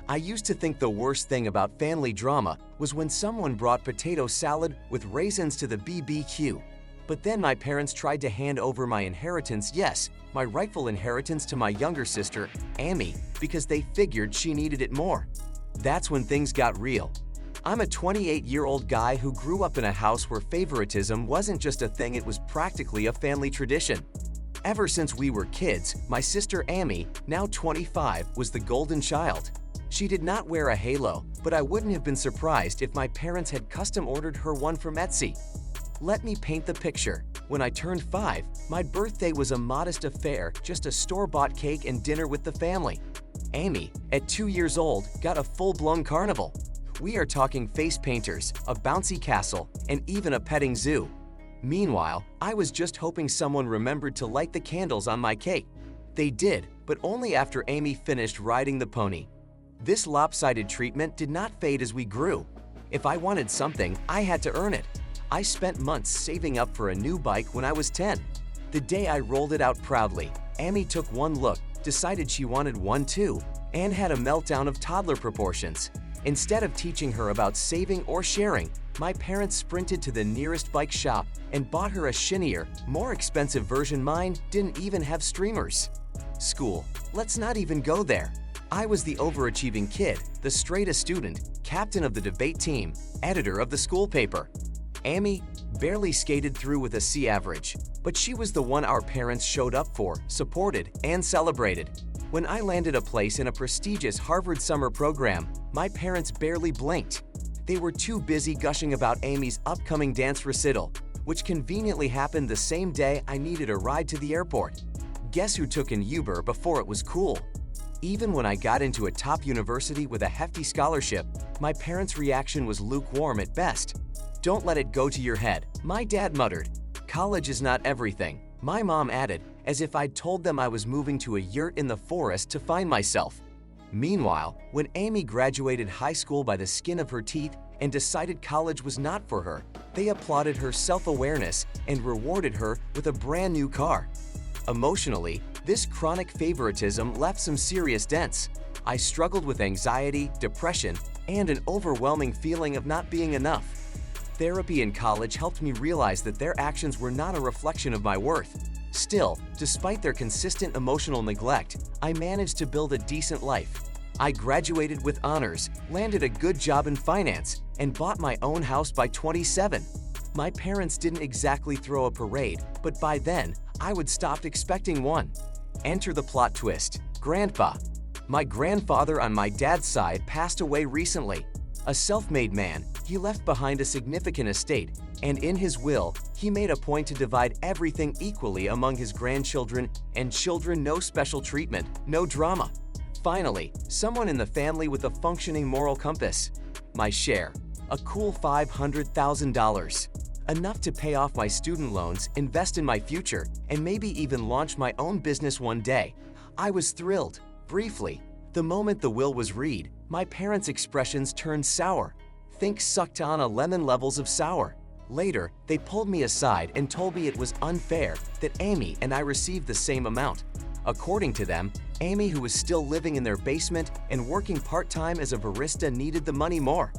I used to think the worst thing about family drama was when someone brought potato salad with raisins to the BBQ. But then my parents tried to hand over my inheritance, yes, my rightful inheritance, to my younger sister, Amy, because they figured she needed it more. That's when things got real. I'm a 28-year-old guy who grew up in a house where favoritism wasn't just a thing, it was practically a family tradition. Ever since we were kids, my sister Amy, now 25, was the golden child. She did not wear a halo, but I wouldn't have been surprised if my parents had custom ordered her one from Etsy. Let me paint the picture. When I turned 5, my birthday was a modest affair, just a store-bought cake and dinner with the family. Amy, at 2 years old, got a full-blown carnival. We are talking face painters, a bouncy castle, and even a petting zoo. Meanwhile, I was just hoping someone remembered to light the candles on my cake. They did, but only after Amy finished riding the pony. This lopsided treatment did not fade as we grew. If I wanted something, I had to earn it. I spent months saving up for a new bike when I was 10. The day I rolled it out proudly, Amy took one look, decided she wanted one too, and had a meltdown of toddler proportions. Instead of teaching her about saving or sharing, my parents sprinted to the nearest bike shop and bought her a shinier, more expensive version. Mine didn't even have streamers. School. Let's not even go there. I was the overachieving kid, the straight-A student, captain of the debate team, editor of the school paper. Amy barely skated through with a C average, but she was the one our parents showed up for, supported, and celebrated. When I landed a place in a prestigious Harvard summer program, my parents barely blinked. They were too busy gushing about Amy's upcoming dance recital, which conveniently happened the same day I needed a ride to the airport. Guess who took an Uber before it was cool? Even when I got into a top university with a hefty scholarship, my parents' reaction was lukewarm at best. "Don't let it go to your head," my dad muttered. "College is not everything," my mom added, as if I'd told them I was moving to a yurt in the forest to find myself. Meanwhile, when Amy graduated high school by the skin of her teeth and decided college was not for her, they applauded her self-awareness and rewarded her with a brand new car. Emotionally, this chronic favoritism left some serious dents. I struggled with anxiety, depression, and an overwhelming feeling of not being enough. Therapy in college helped me realize that their actions were not a reflection of my worth. Still, despite their consistent emotional neglect, I managed to build a decent life. I graduated with honors, landed a good job in finance, and bought my own house by 27. My parents didn't exactly throw a parade, but by then, I would stop expecting one. Enter the plot twist: Grandpa. My grandfather on my dad's side passed away recently. A self-made man, he left behind a significant estate, and in his will, he made a point to divide everything equally among his grandchildren and children. No special treatment, no drama. Finally, someone in the family with a functioning moral compass. My share, a cool $500,000. Enough to pay off my student loans, invest in my future, and maybe even launch my own business one day. I was thrilled. Briefly, the moment the will was read, my parents' expressions turned sour. Think sucked on a lemon levels of sour. Later, they pulled me aside and told me it was unfair that Amy and I received the same amount. According to them, Amy, who was still living in their basement and working part-time as a barista, needed the money more.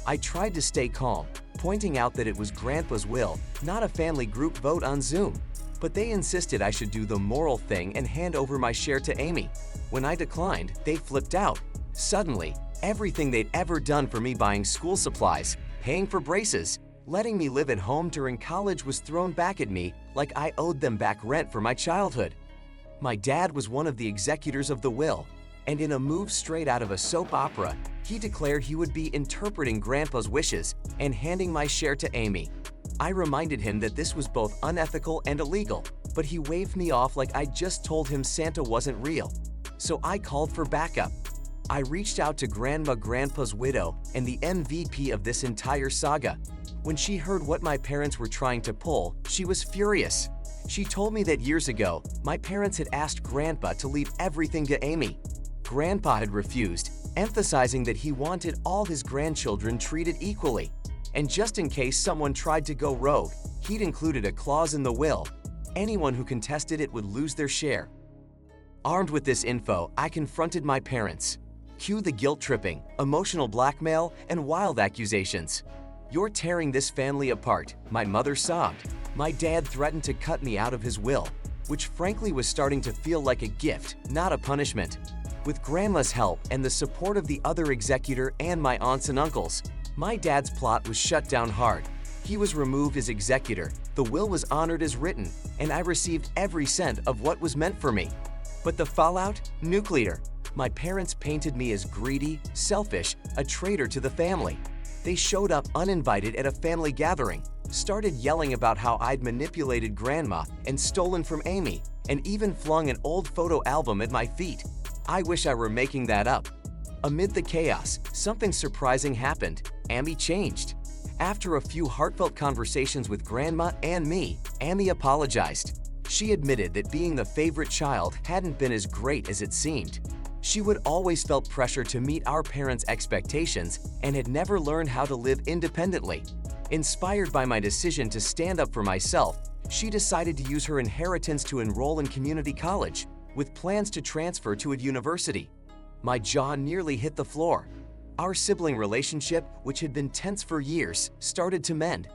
I tried to stay calm, pointing out that it was Grandpa's will, not a family group vote on Zoom. But they insisted I should do the moral thing and hand over my share to Amy. When I declined, they flipped out. Suddenly, everything they'd ever done for me, buying school supplies, paying for braces, letting me live at home during college, was thrown back at me like I owed them back rent for my childhood. My dad was one of the executors of the will, and in a move straight out of a soap opera, he declared he would be interpreting Grandpa's wishes and handing my share to Amy. I reminded him that this was both unethical and illegal, but he waved me off like I'd just told him Santa wasn't real. So I called for backup. I reached out to Grandpa's widow and the MVP of this entire saga. When she heard what my parents were trying to pull, she was furious. She told me that years ago, my parents had asked Grandpa to leave everything to Amy. Grandpa had refused, emphasizing that he wanted all his grandchildren treated equally. And just in case someone tried to go rogue, he'd included a clause in the will. Anyone who contested it would lose their share. Armed with this info, I confronted my parents. Cue the guilt tripping, emotional blackmail, and wild accusations. "You're tearing this family apart," my mother sobbed. My dad threatened to cut me out of his will, which frankly was starting to feel like a gift, not a punishment. With Grandma's help and the support of the other executor and my aunts and uncles, my dad's plot was shut down hard. He was removed as executor, the will was honored as written, and I received every cent of what was meant for me. But the fallout? Nuclear. My parents painted me as greedy, selfish, a traitor to the family. They showed up uninvited at a family gathering, started yelling about how I'd manipulated Grandma and stolen from Amy, and even flung an old photo album at my feet. I wish I were making that up. Amid the chaos, something surprising happened. Amy changed. After a few heartfelt conversations with Grandma and me, Amy apologized. She admitted that being the favorite child hadn't been as great as it seemed. She would always felt pressure to meet our parents' expectations and had never learned how to live independently. Inspired by my decision to stand up for myself, she decided to use her inheritance to enroll in community college, with plans to transfer to a university. My jaw nearly hit the floor. Our sibling relationship, which had been tense for years, started to mend.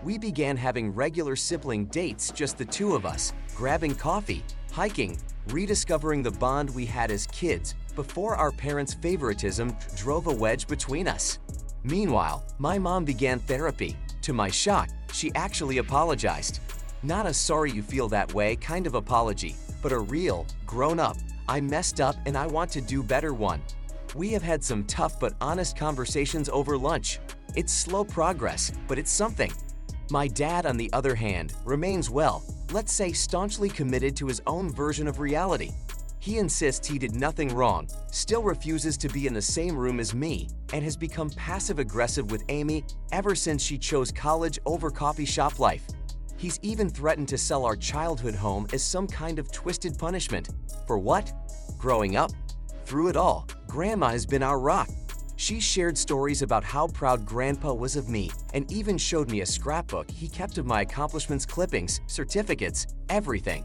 We began having regular sibling dates, just the two of us, grabbing coffee, hiking, rediscovering the bond we had as kids before our parents' favoritism drove a wedge between us. Meanwhile, my mom began therapy. To my shock, she actually apologized. Not a sorry you feel that way kind of apology, but a real, grown-up, I messed up and I want to do better one. We have had some tough but honest conversations over lunch. It's slow progress, but it's something. My dad, on the other hand, remains, well, let's say staunchly committed to his own version of reality. He insists he did nothing wrong, still refuses to be in the same room as me, and has become passive-aggressive with Amy ever since she chose college over coffee shop life. He's even threatened to sell our childhood home as some kind of twisted punishment. For what? Growing up? Through it all, Grandma has been our rock. She shared stories about how proud Grandpa was of me and even showed me a scrapbook he kept of my accomplishments, clippings, certificates, everything.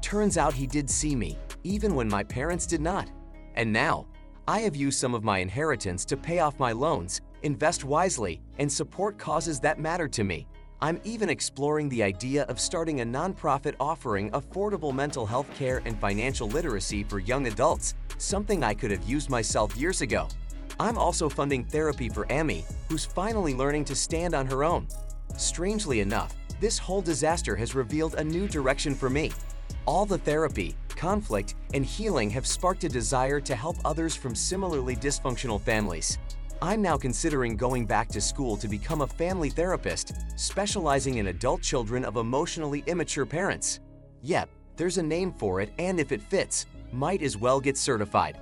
Turns out he did see me, even when my parents did not. And now, I have used some of my inheritance to pay off my loans, invest wisely, and support causes that matter to me. I'm even exploring the idea of starting a nonprofit offering affordable mental health care and financial literacy for young adults, something I could have used myself years ago. I'm also funding therapy for Amy, who's finally learning to stand on her own. Strangely enough, this whole disaster has revealed a new direction for me. All the therapy, conflict, and healing have sparked a desire to help others from similarly dysfunctional families. I'm now considering going back to school to become a family therapist, specializing in adult children of emotionally immature parents. Yep, there's a name for it, and if it fits, might as well get certified.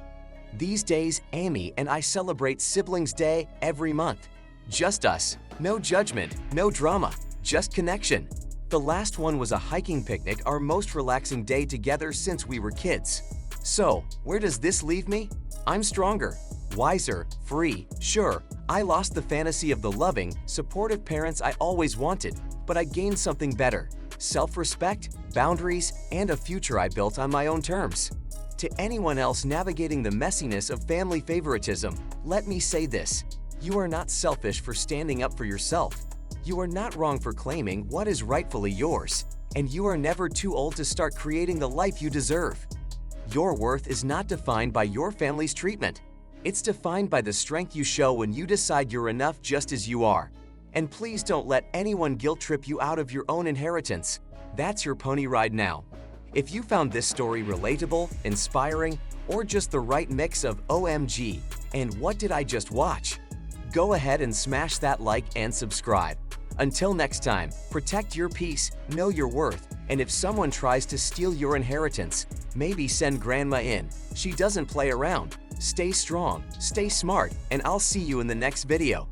These days, Amy and I celebrate Siblings Day every month. Just us. No judgment, no drama, just connection. The last one was a hiking picnic, our most relaxing day together since we were kids. So, where does this leave me? I'm stronger, wiser, free. Sure, I lost the fantasy of the loving, supportive parents I always wanted, but I gained something better: self-respect, boundaries, and a future I built on my own terms. To anyone else navigating the messiness of family favoritism, let me say this: you are not selfish for standing up for yourself. You are not wrong for claiming what is rightfully yours, and you are never too old to start creating the life you deserve. Your worth is not defined by your family's treatment. It's defined by the strength you show when you decide you're enough just as you are. And please don't let anyone guilt trip you out of your own inheritance. That's your pony ride now. If you found this story relatable, inspiring, or just the right mix of OMG and what did I just watch, go ahead and smash that like and subscribe. Until next time, protect your peace, know your worth, and if someone tries to steal your inheritance, maybe send Grandma in. She doesn't play around. Stay strong, stay smart, and I'll see you in the next video.